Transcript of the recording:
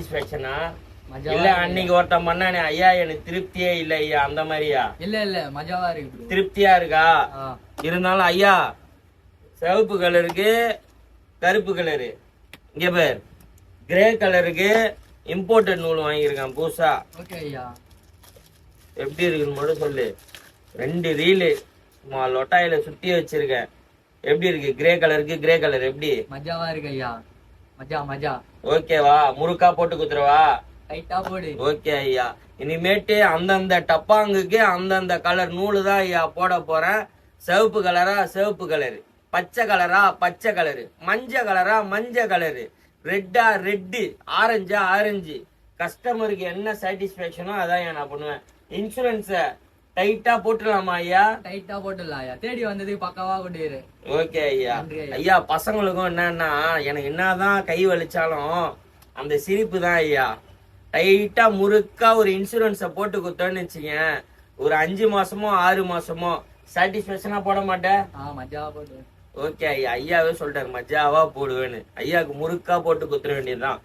சாட்டிஸ்பேக்ஷனா இல்ல அன்னைக்கு ஒருத்தன் பண்ணானே ஐயா எனக்கு திருப்தியே இல்ல ஐயா அந்த மாதிரியா? இல்ல மஜாவா இருக்கு. திருப்தியா இருக்கா? இருந்தாலும் ஐயா சிவப்பு கலருக்கு கருப்பு கலரு, இங்க பேர் கிரே கலருக்கு இம்போர்ட்டட் நூல் வாங்கியிருக்கான் பூசா. ஓகே ஐயா. எப்படி இருக்குன்னு மட்டும் சொல்லு. 2 ரீலு லொட்டாயில சுத்தி வச்சிருக்கேன். எப்படி இருக்கு? கிரே கலருக்கு கிரே கலர் எப்படி? மஜாவா இருக்கு ஐயா. மஜா. ஓகேவா? முறுக்கா போட்டு குத்துறவா? டைட்டா போடு. ஓகே ஐயா. இனிமேட்டு அந்தந்த டப்பாங்குக்கு அந்தந்த கலர் நூலு தான் ஐயா போட போறேன். சிவப்பு கலரா சிவப்பு கலரு, பச்சை கலரா பச்சை கலரு, மஞ்சள் கலரா மஞ்சள் கலரு, ரெட்டா ரெட்டு, ஆரஞ்சா ஆரஞ்சு. கஸ்டமருக்கு என்ன சாட்டிஸ்பேக்ஷனோ அதான் நான் பண்ணுவேன். இன்சூரன்ஸ டைட்டா போட்டுடலாமா ஐயா? டைட்டா போட்டுடலாம் ஐயா. தேடி வந்ததுக்கு பக்காவா கொண்டு. ஓகே ஐயா. ஐயா பசங்களுக்கும் என்னன்னா எனக்கு என்னதான் கை வலிச்சாலும் அந்த சிரிப்பு தான் ஐயா. டைட்டா முறுக்கா ஒரு இன்சூரன்ஸ போட்டு கொடுத்தோன்னு வச்சுங்க, ஒரு 5 மாசமோ 6 மாசமோ சாட்டிஸ்பேக்ஷனா போட மாட்டேன். மஜாவா போடு. ஓகே ஐயா. ஐயாவே சொல்லிட்டாரு மஜாவா போடுவேன்னு. ஐயாவுக்கு முறுக்கா போட்டு குத்துற வேண்டியதுதான்.